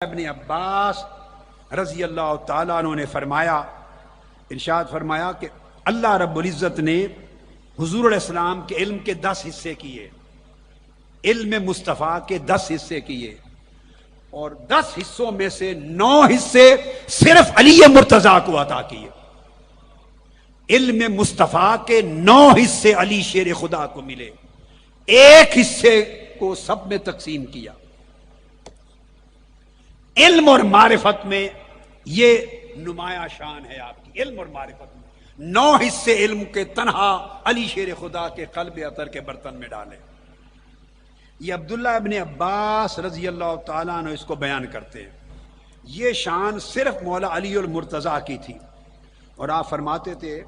ابن عباس رضی اللہ تعالیٰ عنہ نے فرمایا، ارشاد فرمایا کہ اللہ رب العزت نے حضور علیہ السلام کے علم کے 10 حصے کیے، علم مصطفیٰ کے 10 حصے کیے، اور 10 حصوں میں سے 9 حصے صرف علی مرتضیٰ کو عطا کیے۔ علم مصطفیٰ کے 9 حصے علی شیر خدا کو ملے، ایک حصے کو سب میں تقسیم کیا۔ علم اور معرفت میں یہ نمایاں شان ہے آپ کی، علم اور معرفت میں 9 حصے علم کے تنہا علی شیر خدا کے قلب عطر کے برتن میں ڈالے۔ یہ عبداللہ ابن عباس رضی اللہ تعالیٰ عنہ اس کو بیان کرتے ہیں۔ یہ شان صرف مولا علی المرتضیٰ کی تھی، اور آپ فرماتے تھے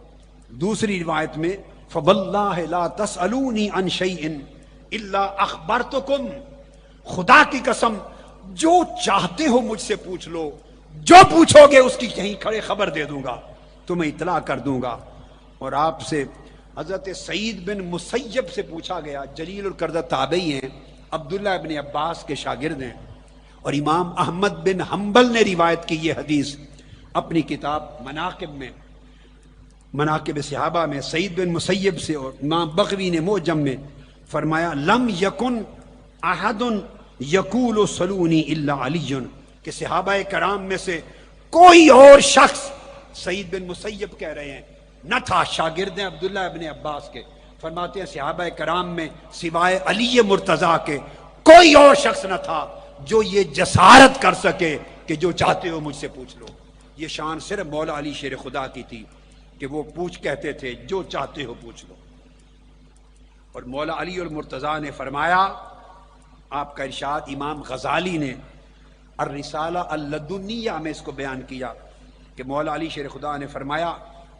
دوسری روایت میں فَوَاللَّهِ لَا تَسْأَلُونِي عَنْ شَيْءٍ إِلَّا أَخْبَرْتُكُمْ، خدا کی قسم جو چاہتے ہو مجھ سے پوچھ لو، جو پوچھو گے اس کی یہیں کھڑے خبر دے دوں گا، تمہیں اطلاع کر دوں گا۔ اور آپ سے حضرت سعید بن مسیب سے پوچھا گیا، جلیل القدر تابعی ہیں، عبداللہ ابن عباس کے شاگرد ہیں، اور امام احمد بن حنبل نے روایت کی یہ حدیث اپنی کتاب مناقب میں، مناقب صحابہ میں سعید بن مسیب سے، اور امام بغوی نے معجم میں فرمایا لم یکن احد یقول سلونی الا علی، کہ صحابہ کرام میں سے کوئی اور شخص، سعید بن مسیب کہہ رہے ہیں، نہ تھا، شاگرد ہیں عبداللہ ابن عباس کے، فرماتے ہیں صحابہ کرام میں سوائے علی مرتضیٰ کے کوئی اور شخص نہ تھا جو یہ جسارت کر سکے کہ جو چاہتے ہو مجھ سے پوچھ لو۔ یہ شان صرف مولا علی شیر خدا کی تھی کہ وہ کہتے تھے جو چاہتے ہو پوچھ لو۔ اور مولا علی المرتضیٰ نے فرمایا، آپ کا ارشاد امام غزالی نے الرسالہ اللدنیہ میں اس کو بیان کیا کہ مولا علی شیر خدا نے فرمایا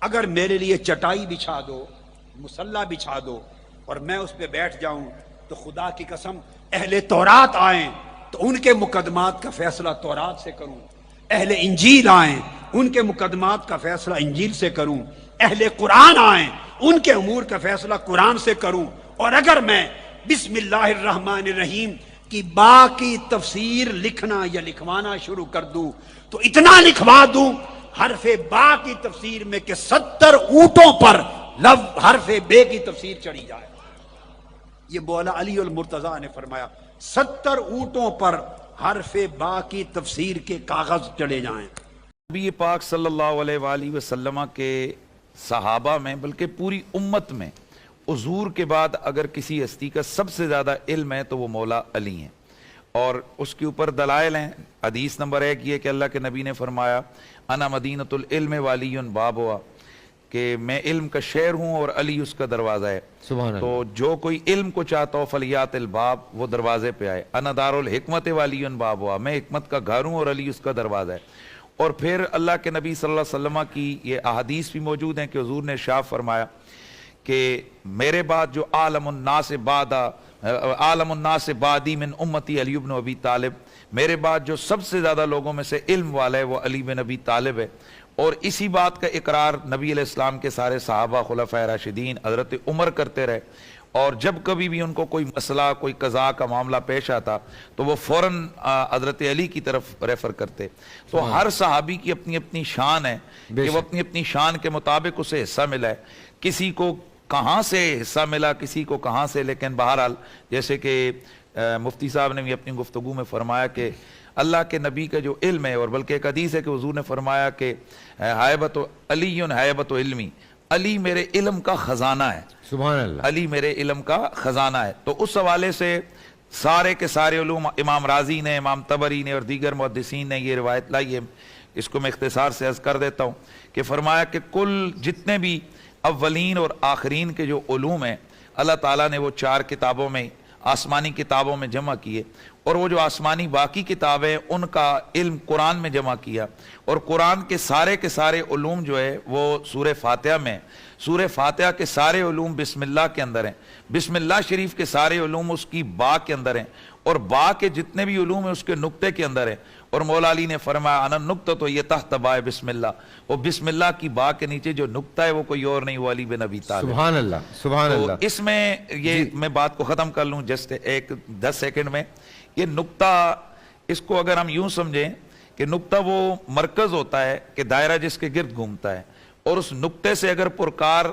اگر میرے لیے چٹائی بچھا دو، مصلی بچھا دو، اور میں اس پہ بیٹھ جاؤں تو خدا کی قسم اہل تورات آئیں تو ان کے مقدمات کا فیصلہ تورات سے کروں، اہل انجیل آئیں ان کے مقدمات کا فیصلہ انجیل سے کروں، اہل قرآن آئیں ان کے امور کا فیصلہ قرآن سے کروں، اور اگر میں بسم اللہ الرحمن الرحیم کی با کی تفسیر لکھنا یا لکھوانا شروع کر دوں تو اتنا لکھوا دوں حرف با کی تفسیر میں کہ 70 اونٹوں پر حرف بے کی تفسیر چڑھی جائے۔ یہ مولا علی المرتضیٰ نے فرمایا 70 اونٹوں پر حرف با کی تفسیر کے کاغذ چڑھے جائیں۔ نبی پاک صلی اللہ علیہ وآلہ وسلم کے صحابہ میں بلکہ پوری امت میں حضور کے بعد اگر کسی ہستی کا سب سے زیادہ علم ہے تو وہ مولا علی ہیں، اور اس کے اوپر دلائل ہیں۔ حدیث نمبر 1 یہ کہ اللہ کے نبی نے فرمایا انا مدینۃ العلم والی بابوا، کہ میں علم کا شہر ہوں اور علی اس کا دروازہ ہے۔ سبحان اللہ۔ تو جو کوئی علم کو چاہتا ہو فلیات الباب، وہ دروازے پہ آئے۔ انا دار الحکمت والی بابوا، میں حکمت کا گھر ہوں اور علی اس کا دروازہ ہے۔ اور پھر اللہ کے نبی صلی اللہ علیہ وسلم کی یہ احادیث بھی موجود ہیں کہ حضور نے ارشاد فرمایا کہ میرے بعد جو عالم الناس بعدی من امتی علی بن ابی طالب، میرے بعد جو سب سے زیادہ لوگوں میں سے علم والا ہے وہ علی بن ابی طالب ہے۔ اور اسی بات کا اقرار نبی علیہ السلام کے سارے صحابہ خلفائے راشدین حضرت عمر کرتے رہے، اور جب کبھی بھی ان کو کوئی مسئلہ، کوئی قضاء کا معاملہ پیش آتا تو وہ فوراً حضرت علی کی طرف ریفر کرتے۔ تو ہر صحابی کی اپنی اپنی شان ہے کہ وہ اپنی اپنی شان کے مطابق اسے حصہ ملا ہے، کسی کو کہاں سے حصہ ملا، کسی کو کہاں سے، لیکن بہرحال جیسے کہ مفتی صاحب نے بھی اپنی گفتگو میں فرمایا کہ اللہ کے نبی کا جو علم ہے، اور بلکہ ایک حدیث ہے کہ حضور نے فرمایا کہ حیبت علی حیبت علمی، علی میرے علم کا خزانہ ہے۔ سبحان اللہ۔ علی میرے علم کا خزانہ ہے۔ تو اس حوالے سے سارے کے سارے علوم، امام رازی نے، امام طبری نے اور دیگر محدثین نے یہ روایت لائی ہے، اس کو میں اختصار سے عرض کر دیتا ہوں کہ فرمایا کہ کل جتنے بھی اولین اور آخرین کے جو علوم ہیں اللہ تعالیٰ نے وہ 4 کتابوں میں، آسمانی کتابوں میں جمع کیے، اور وہ جو آسمانی باقی کتابیں ان کا علم قرآن میں جمع کیا، اور قرآن کے سارے علوم جو ہے وہ سورہ فاتحہ میں، سورہ فاتحہ کے سارے علوم بسم اللہ کے اندر ہیں، بسم اللہ شریف کے سارے علوم اس کی با کے اندر ہیں، اور با کے جتنے بھی علوم ہیں اس کے نقطے کے اندر ہیں۔ اور مولا علی نے فرمایا انا نقطہ تو یہ تحت بائے بسم اللہ، وہ بسم اللہ کی با کے نیچے جو نقطہ ہے وہ کوئی اور نہیں، وہ علی بن ابی طالب۔ سبحان اللہ، سبحان اللہ۔ اس میں یہ میں بات کو ختم کر لوں جسٹ 10 سیکنڈ میں، یہ نقطہ اس کو اگر ہم یوں سمجھیں کہ نقطہ وہ مرکز ہوتا ہے کہ دائرہ جس کے گرد گھومتا ہے، اور اس نقطے سے اگر پرکار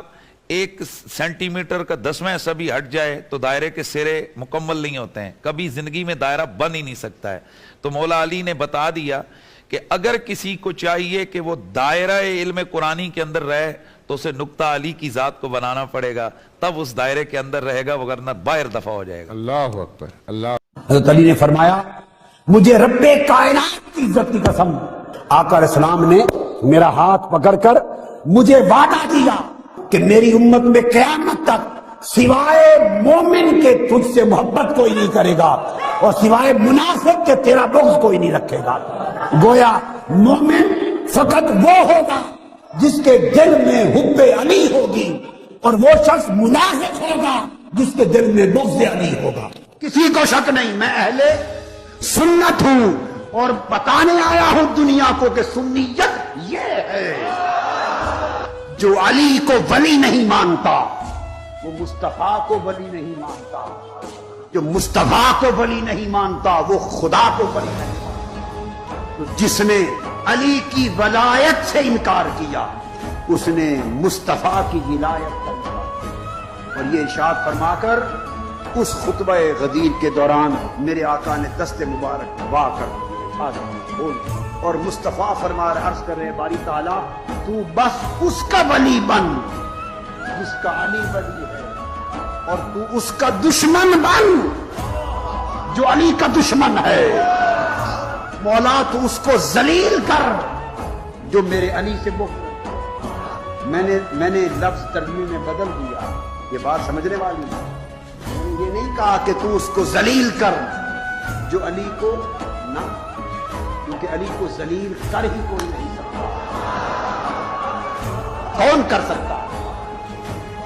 1 سینٹی میٹر کا 10واں حصہ بھی ہٹ جائے تو دائرے کے سرے مکمل نہیں ہوتے ہیں، کبھی زندگی میں دائرہ بن ہی نہیں سکتا ہے۔ تو مولا علی نے بتا دیا کہ اگر کسی کو چاہیے کہ وہ دائرہ علم قرآنی کے اندر رہے تو اسے نقطہ علی کی ذات کو بنانا پڑے گا، تب اس دائرے کے اندر رہے گا، وگرنہ باہر دفع ہو جائے گا۔ اللہ اکبر، اللہ۔ حضرت علی نے فرمایا مجھے رب کائنات کی عزت کی قسم، آقا علیہ السلام نے میرا ہاتھ پکڑ کر مجھے وعدہ دیا کہ میری امت میں قیامت تک سوائے مومن کے تجھ سے محبت کوئی نہیں کرے گا، اور سوائے منافق کے تیرا بغض کوئی نہیں رکھے گا۔ گویا مومن فقط وہ ہوگا جس کے دل میں حب علی ہوگی، اور وہ شخص منافق ہوگا جس کے دل میں بغض علی ہوگا۔ کسی کو شک نہیں میں اہل سنت ہوں، اور بتانے آیا ہوں دنیا کو کہ سنیت یہ ہے، جو علی کو ولی نہیں مانتا وہ مصطفیٰ کو ولی نہیں مانتا، جو مصطفیٰ کو ولی نہیں مانتا وہ خدا کو ولی نہیں مانتا۔ تو جس نے علی کی ولایت سے انکار کیا اس نے مصطفیٰ کی ولایت کا انکار کیا۔ اور یہ ارشاد فرما کر اس خطبہ غدیر کے دوران میرے آقا نے دست مبارک دبا کر بول، اور مصطفیٰ فرما رہے عرض کر رہے باری تعالیٰ تو بس اس کا ولی بن جس کا علی ولی ہے، اور تو اس کا دشمن بن جو علی کا دشمن ہے۔ مولا تو اس کو ذلیل کر جو میرے علی سے بغض کرتا۔ میں نے لفظ ترجمے میں بدل دیا، یہ بات سمجھنے والی ہے۔ میں نے یہ نہیں کہا کہ تو اس کو ذلیل کر جو علی کو نہ، کیونکہ علی کو ذلیل کر ہی کوئی نہیں سکتا۔ کون کر سکتا؟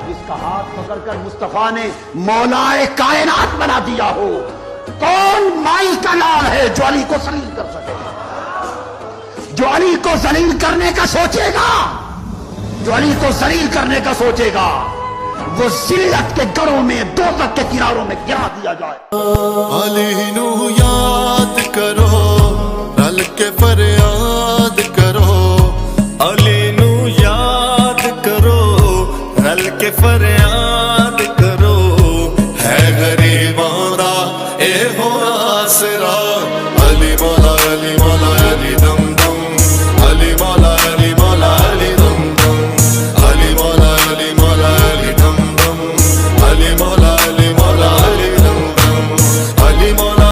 جس کا ہاتھ پکڑ کر مصطفیٰ نے مولا کائنات بنا دیا ہو۔ کون مائی کا لال ہے جو علی کو ذلیل کر سکے؟ جو علی کو ذلیل کرنے کا سوچے گا، جو علی کو ذلیل کرنے کا سوچے گا، وہ ذلت کے گڑھوں میں دوزخ کے کناروں میں گرا دیا جائے۔ علی نو یاد کرو، رل کے فریاد کرو، علی نو یاد کرو، رل کے فریاد کرو، ہے غریباں دا اے ہو آسرا۔